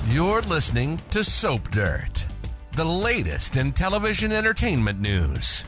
You're listening to Soap Dirt, the latest in television entertainment news.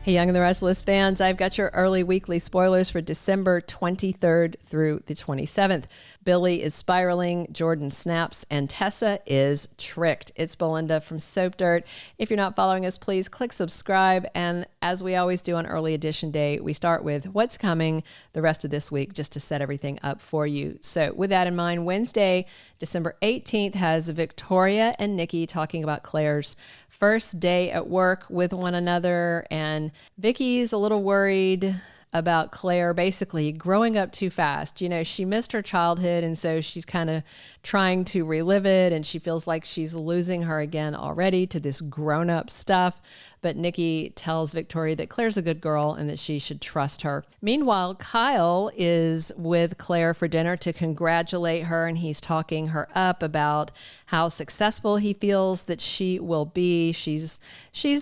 Hey, Young and the Restless fans, I've got your early weekly spoilers for December 23rd through the 27th. Billy is spiraling, Jordan snaps, and Tessa is tricked. It's Belinda from Soap Dirt. If you're not following us, please click subscribe. And as we always do on Early Edition Day, we start with what's coming the rest of this week just to set everything up for you. So with that in mind, Wednesday, December 18th has Victoria and Nikki talking about Claire's first day at work with one another. And Vicky's a little worried about Claire basically growing up too fast. You know, she missed her childhood, and so she's kind of trying to relive it, and she feels like she's losing her again already to this grown-up stuff. But Nikki tells Victoria that Claire's a good girl and that she should trust her. Meanwhile, Kyle is with Claire for dinner to congratulate her, and he's talking her up about how successful he feels that she will be. She's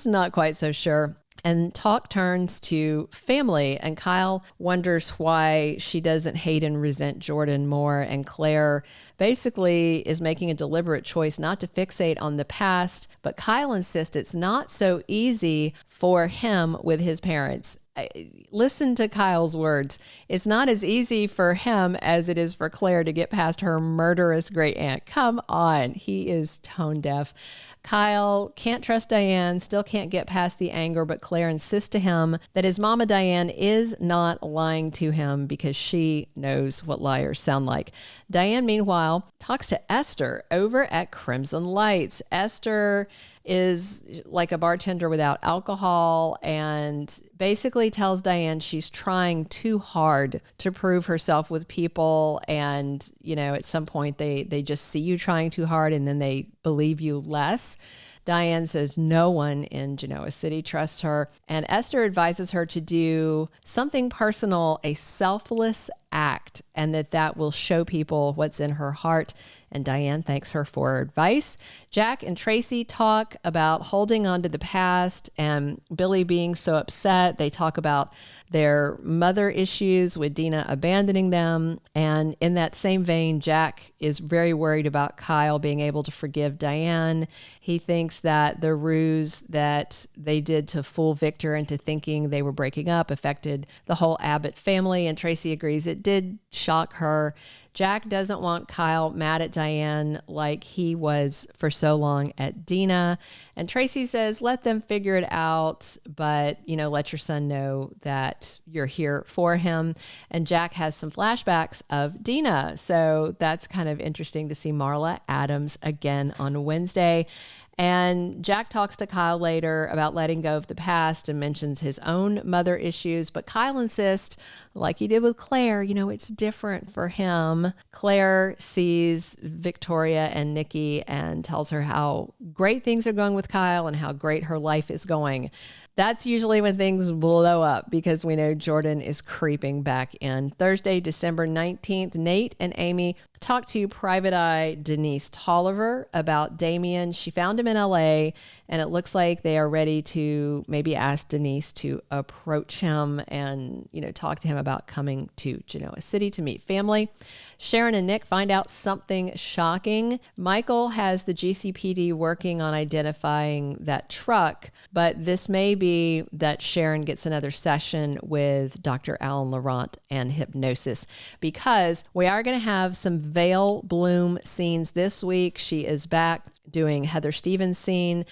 not quite so sure. And talk turns to family, and Kyle wonders why she doesn't hate and resent Jordan more. And Claire basically is making a deliberate choice not to fixate on the past, but Kyle insists it's not so easy for him with his parents. Listen to Kyle's words. It's not as easy for him as it is for Claire to get past her murderous great aunt. Come on. He is tone deaf. Kyle can't trust Diane, still can't get past the anger, but Claire insists to him that his mama Diane is not lying to him because she knows what liars sound like. Diane, meanwhile, talks to Esther over at Crimson Lights. Esther is like a bartender without alcohol and basically tells Diane she's trying too hard to prove herself with people. And, you know, at some point they just see you trying too hard and then they believe you less. Diane says no one in Genoa City trusts her, and Esther advises her to do something personal, a selfless act, and that will show people what's in her heart. And Diane thanks her for her advice. Jack and Tracy talk about holding on to the past and Billy being so upset. They talk about their mother issues with Dina abandoning them. And in that same vein, Jack is very worried about Kyle being able to forgive Diane. He thinks that the ruse that they did to fool Victor into thinking they were breaking up affected the whole Abbott family. And Tracy agrees it did shock her. Jack doesn't want Kyle mad at Diane like he was for so long at Dina. And Tracy says, let them figure it out, but, you know, let your son know that you're here for him. And Jack has some flashbacks of Dina. So that's kind of interesting to see Marla Adams again on Wednesday. And Jack talks to Kyle later about letting go of the past and mentions his own mother issues. But Kyle insists, like he did with Claire, you know, it's different for him. Claire sees Victoria and Nikki and tells her how great things are going with Kyle and how great her life is going. That's usually when things blow up because we know Jordan is creeping back in. Thursday, December 19th, Nate and Amy talked to Private Eye Denise Tolliver about Damien. She found him in LA, and it looks like they are ready to maybe ask Denise to approach him and, you know, talk to him about coming to Genoa City to meet family. Sharon and Nick find out something shocking. Michael has the GCPD working on identifying that truck, but this may be that Sharon gets another session with Doctor Alan Laurent and hypnosis, because we are going to have some Vale Bloom scenes this week. She is back doing Heather Stevens' scenes,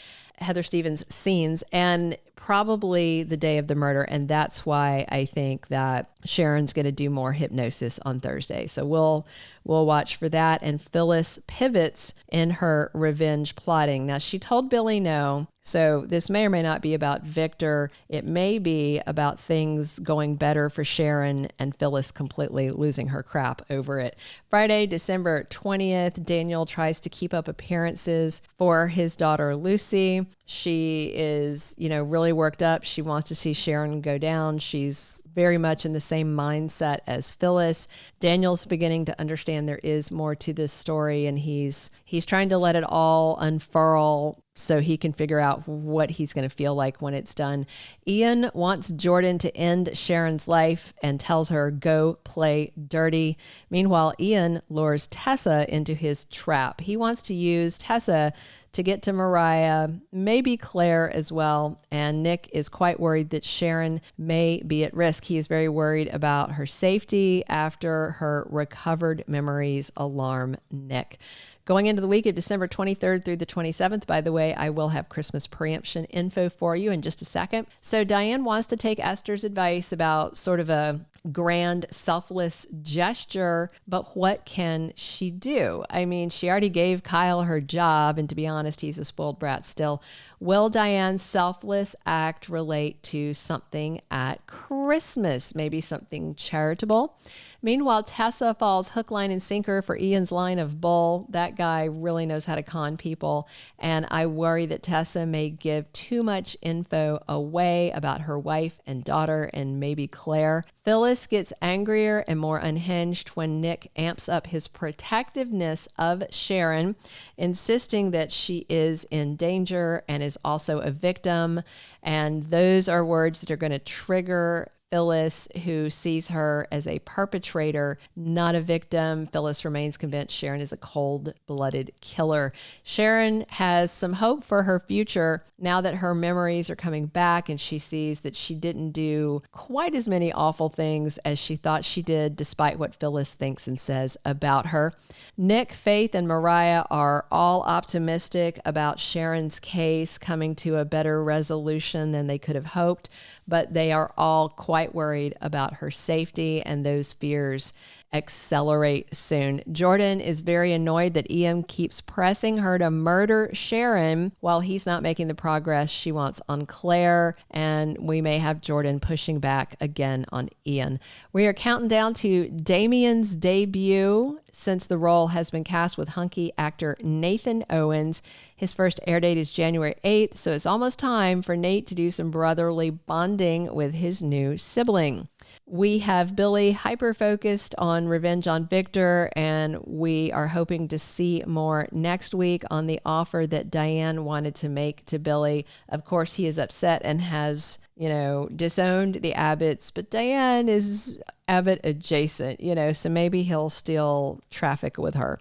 and probably the day of the murder. And that's why I think that Sharon's going to do more hypnosis on Thursday. So we'll watch for that. And Phyllis pivots in her revenge plotting. Now, she told Billy no. So this may or may not be about Victor. It may be about things going better for Sharon and Phyllis completely losing her crap over it. Friday, December 20th, Daniel tries to keep up appearances for his daughter, Lucy. She is, really worked up. She wants to see Sharon go down. She's very much in the same mindset as Phyllis. Daniel's beginning to understand there is more to this story, and he's trying to let it all unfurl so he can figure out what he's going to feel like when it's done. Ian wants Jordan to end Sharon's life and tells her, go play dirty. Meanwhile, Ian lures Tessa into his trap. He wants to use Tessa to get to Mariah, maybe Claire as well. And Nick is quite worried that Sharon may be at risk. He is very worried about her safety after her recovered memories alarm Nick. Going into the week of December 23rd through the 27th, by the way, I will have Christmas preemption info for you in just a second. So Diane wants to take Esther's advice about sort of a grand, selfless gesture, but what can she do? I mean, she already gave Kyle her job, and to be honest, he's a spoiled brat still. Will Diane's selfless act relate to something at Christmas? Maybe something charitable? Meanwhile, Tessa falls hook, line, and sinker for Ian's line of bull. That guy really knows how to con people. And I worry that Tessa may give too much info away about her wife and daughter and maybe Claire. Phyllis gets angrier and more unhinged when Nick amps up his protectiveness of Sharon, insisting that she is in danger and is also a victim. And those are words that are going to trigger Phyllis, who sees her as a perpetrator, not a victim. Phyllis remains convinced Sharon is a cold-blooded killer. Sharon has some hope for her future now that her memories are coming back and she sees that she didn't do quite as many awful things as she thought she did, despite what Phyllis thinks and says about her. Nick, Faith, and Mariah are all optimistic about Sharon's case coming to a better resolution than they could have hoped, but they are all quite worried about her safety, and those fears accelerate soon. Jordan is very annoyed that Ian keeps pressing her to murder Sharon while he's not making the progress she wants on Claire, and we may have Jordan pushing back again on Ian. We are counting down to Damien's debut since the role has been cast with hunky actor Nathan Owens. His first air date is January 8th, so it's almost time for Nate to do some brotherly bonding with his new sibling. We have Billy hyper-focused on revenge on Victor, and we are hoping to see more next week on the offer that Diane wanted to make to Billy. Of course, he is upset and has, disowned the Abbotts, but Diane is Abbott adjacent, so maybe he'll still traffic with her.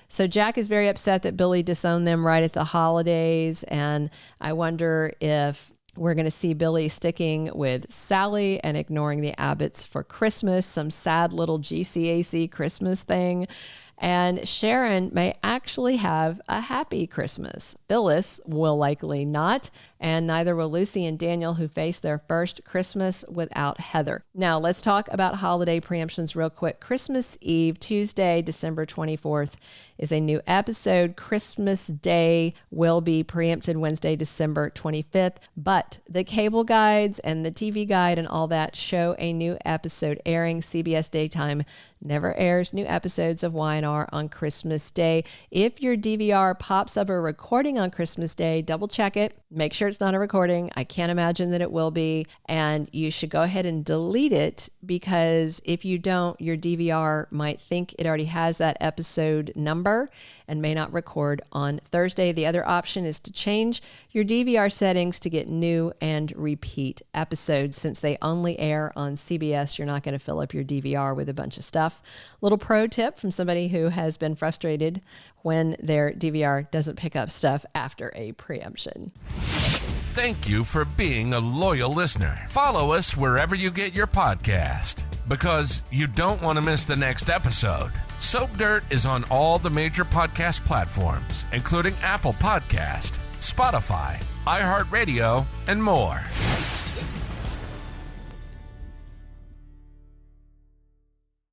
So Jack is very upset that Billy disowned them right at the holidays, and I wonder if we're going to see Billy sticking with Sally and ignoring the Abbotts for Christmas, some sad little GCAC Christmas thing. And Sharon may actually have a happy Christmas. Phyllis will likely not, and neither will Lucy and Daniel, who face their first Christmas without Heather. Now, let's talk about holiday preemptions real quick. Christmas Eve, Tuesday, December 24th, is a new episode. Christmas Day will be preempted Wednesday, December 25th, but the cable guides and the TV guide and all that show a new episode airing. CBS Daytime never airs new episodes of Y&R on Christmas Day. If your DVR pops up a recording on Christmas Day, double check it. Make sure it's not a recording. I can't imagine that it will be. And you should go ahead and delete it, because if you don't, your DVR might think it already has that episode number and may not record on Thursday. The other option is to change your DVR settings to get new and repeat episodes. Since they only air on CBS, you're not going to fill up your DVR with a bunch of stuff. Little pro tip from somebody who has been frustrated when their DVR doesn't pick up stuff after a preemption. Thank you for being a loyal listener. Follow us wherever you get your podcast, because you don't want to miss the next episode. Soap Dirt is on all the major podcast platforms, including Apple Podcast, Spotify, iHeartRadio, and more.